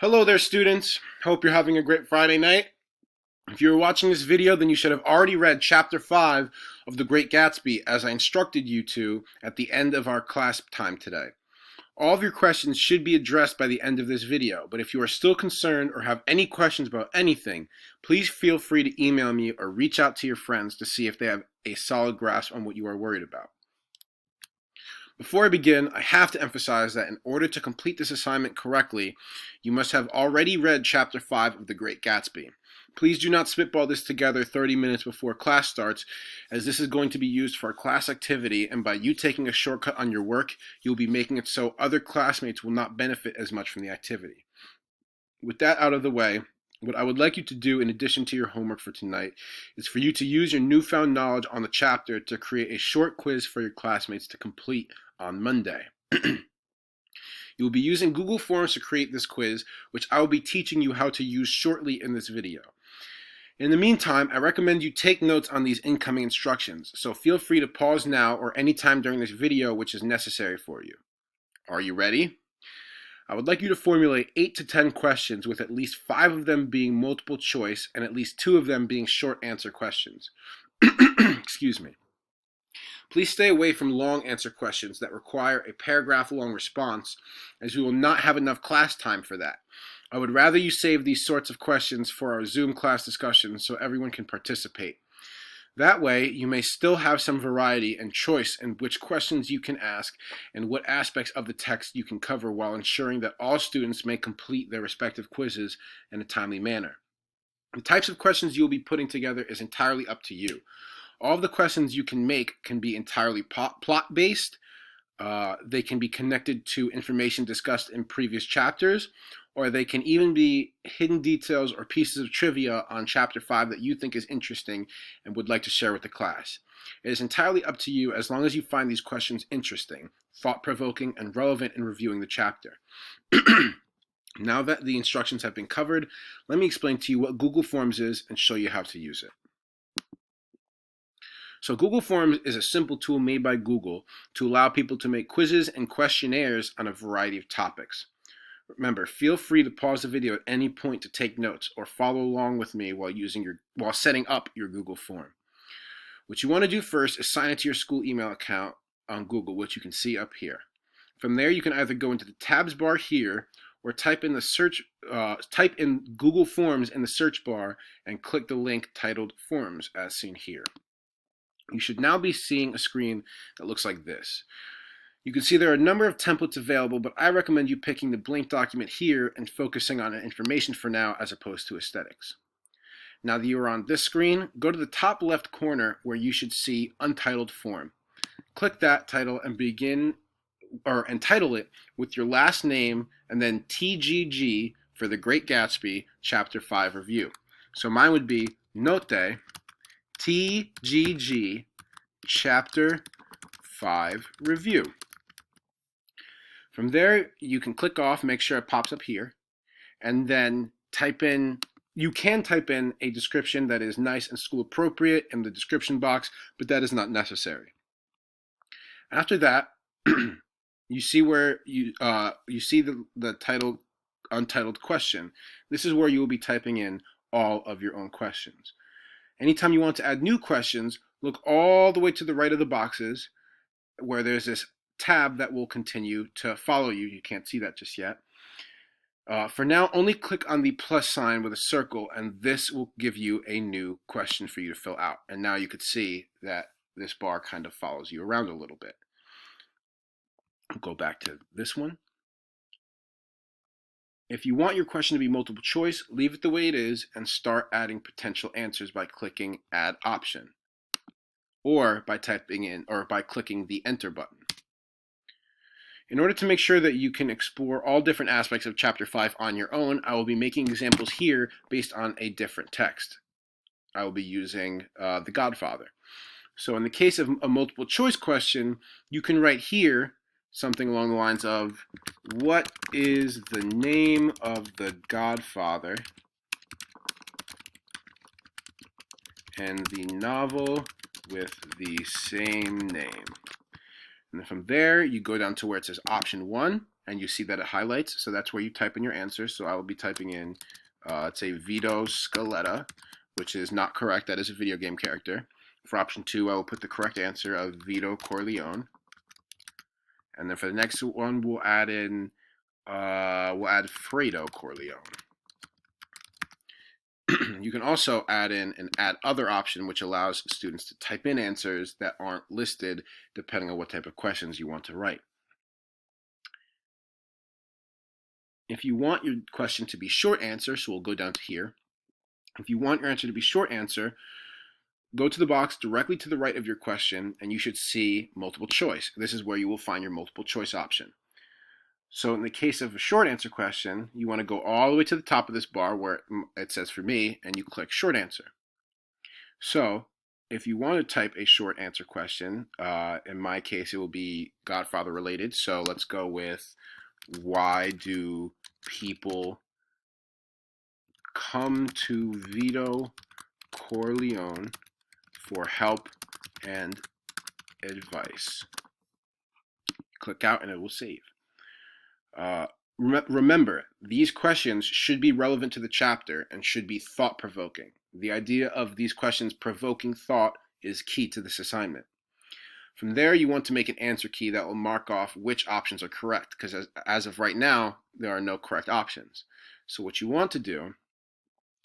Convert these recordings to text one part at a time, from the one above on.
Hello there, students. Hope you're having a great Friday night. If you were watching this video, then you should have already read Chapter 5 of The Great Gatsby as I instructed you to at the end of our class time today. All of your questions should be addressed by the end of this video, but if you are still concerned or have any questions about anything, please feel free to email me or reach out to your friends to see if they have a solid grasp on what you are worried about. Before I begin, I have to emphasize that in order to complete this assignment correctly, you must have already read Chapter 5 of The Great Gatsby. Please do not spitball this together 30 minutes before class starts, as this is going to be used for a class activity, and by you taking a shortcut on your work, you'll be making it so other classmates will not benefit as much from the activity. With that out of the way, what I would like you to do in addition to your homework for tonight is for you to use your newfound knowledge on the chapter to create a short quiz for your classmates to complete on Monday. You will be using Google Forms to create this quiz, which I will be teaching you how to use shortly in this video. In the meantime, I recommend you take notes on these incoming instructions, so feel free to pause now or anytime during this video which is necessary for you. Are you ready? I would like you to formulate 8 to 10 questions with at least 5 of them being multiple choice and at least 2 of them being short answer questions. Excuse me. Please stay away from long answer questions that require a paragraph-long response, as we will not have enough class time for that. I would rather you save these sorts of questions for our Zoom class discussions so everyone can participate. That way, you may still have some variety and choice in which questions you can ask and what aspects of the text you can cover while ensuring that all students may complete their respective quizzes in a timely manner. The types of questions you will be putting together is entirely up to you. All of the questions you can make can be entirely plot-based. They can be connected to information discussed in previous chapters, or they can even be hidden details or pieces of trivia on Chapter 5 that you think is interesting and would like to share with the class. It is entirely up to you as long as you find these questions interesting, thought-provoking, and relevant in reviewing the chapter. Now that the instructions have been covered, let me explain to you what Google Forms is and show you how to use it. So Google Forms is a simple tool made by Google to allow people to make quizzes and questionnaires on a variety of topics. Remember, feel free to pause the video at any point to take notes or follow along with me while setting up your Google form. What you want to do first is sign into your school email account on Google, which you can see up here. From there, you can either go into the tabs bar here or type in Google Forms in the search bar and click the link titled Forms as seen here. You should now be seeing a screen that looks like this. You can see there are a number of templates available, but I recommend you picking the blank document here and focusing on information for now as opposed to aesthetics. Now that you are on this screen, go to the top left corner where you should see Untitled Form. Click that title and title it with your last name and then TGG for The Great Gatsby Chapter 5 Review. So mine would be Note TGG Chapter 5 Review. From there, you can click off, make sure it pops up here, and then you can type in a description that is nice and school appropriate in the description box, but that is not necessary. After that, you see where you see the title Untitled Question. This is where you will be typing in all of your own questions. Anytime you want to add new questions, look all the way to the right of the boxes where there's this tab that will continue to follow you. You can't see that just yet. For now, only click on the plus sign with a circle, and this will give you a new question for you to fill out. And now you could see that this bar kind of follows you around a little bit. I'll go back to this one. If you want your question to be multiple choice, leave it the way it is and start adding potential answers by clicking Add Option, or by clicking the Enter button. In order to make sure that you can explore all different aspects of Chapter 5 on your own, I will be making examples here based on a different text. I will be using The Godfather. So in the case of a multiple choice question, you can write here something along the lines of, what is the name of the Godfather and the novel with the same name? And then from there, you go down to where it says option 1, and you see that it highlights. So that's where you type in your answer. So I will be typing in, let's say Vito Scaletta, which is not correct. That is a video game character. For option 2, I will put the correct answer of Vito Corleone. And then for the next one, we'll add Fredo Corleone. You can also add in an add other option, which allows students to type in answers that aren't listed depending on what type of questions you want to write. If you want your question to be short answer, so we'll go down to here. If you want your answer to be short answer, go to the box directly to the right of your question, and you should see multiple choice. This is where you will find your multiple choice option. So in the case of a short answer question, you want to go all the way to the top of this bar where it says for me, and you click short answer. So if you want to type a short answer question, in my case, it will be Godfather related. So let's go with, why do people come to Vito Corleone for help and advice? Click out and it will save. Remember, these questions should be relevant to the chapter and should be thought-provoking. The idea of these questions provoking thought is key to this assignment. From there, you want to make an answer key that will mark off which options are correct, because as of right now, there are no correct options. So what you want to do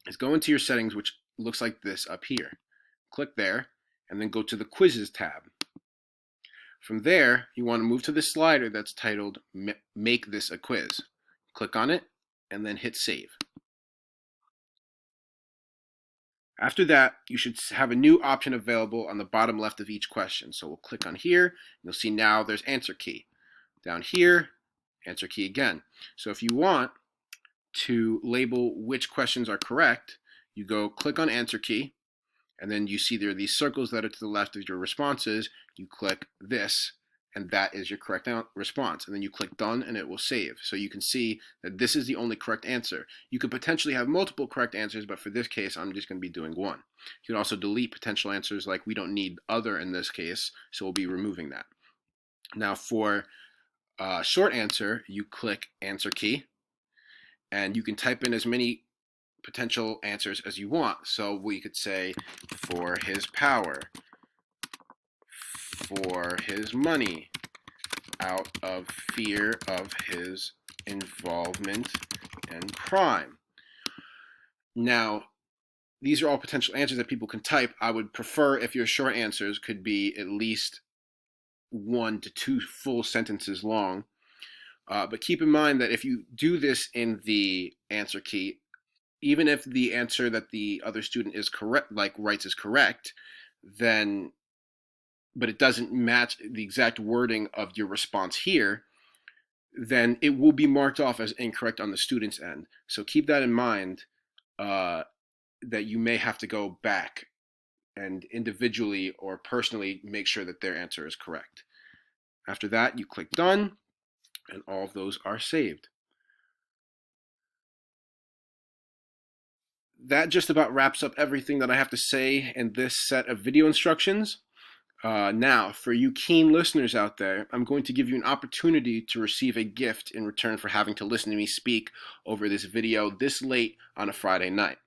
is go into your settings, which looks like this up here. Click there, and then go to the Quizzes tab. From there, you want to move to the slider that's titled Make This a Quiz. Click on it, and then hit Save. After that, you should have a new option available on the bottom left of each question. So we'll click on here, and you'll see now there's answer key. Down here, answer key again. So if you want to label which questions are correct, you go click on answer key, and then you see there are these circles that are to the left of your responses. You click this, and that is your correct response. And then you click done, and it will save. So you can see that this is the only correct answer. You could potentially have multiple correct answers, but for this case, I'm just going to be doing one. You can also delete potential answers, like we don't need other in this case, so we'll be removing that. Now for short answer, you click answer key, and you can type in as many potential answers as you want. So we could say, for his power, for his money, out of fear of his involvement in crime. Now, these are all potential answers that people can type. I would prefer if your short answers could be at least 1 to 2 full sentences long. But keep in mind that if you do this in the answer key, even if the answer that the other student is correct, like writes is correct, then, but it doesn't match the exact wording of your response here, then it will be marked off as incorrect on the student's end. So keep that in mind, that you may have to go back and individually or personally make sure that their answer is correct. After that, you click done, and all of those are saved. That just about wraps up everything that I have to say in this set of video instructions. Now, for you keen listeners out there, I'm going to give you an opportunity to receive a gift in return for having to listen to me speak over this video this late on a Friday night.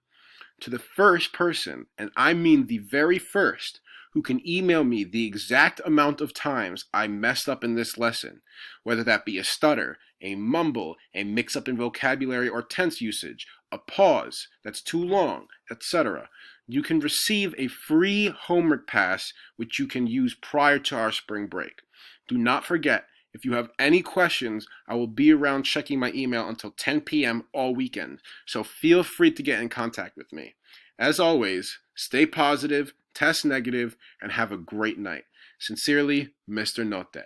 To the first person, and I mean the very first, who can email me the exact amount of times I messed up in this lesson, whether that be a stutter, a mumble, a mix-up in vocabulary or tense usage, a pause that's too long, etc., you can receive a free homework pass which you can use prior to our spring break. Do not forget, if you have any questions, I will be around checking my email until 10 p.m. all weekend, so feel free to get in contact with me. As always, stay positive, test negative, and have a great night. Sincerely, Mr. Note.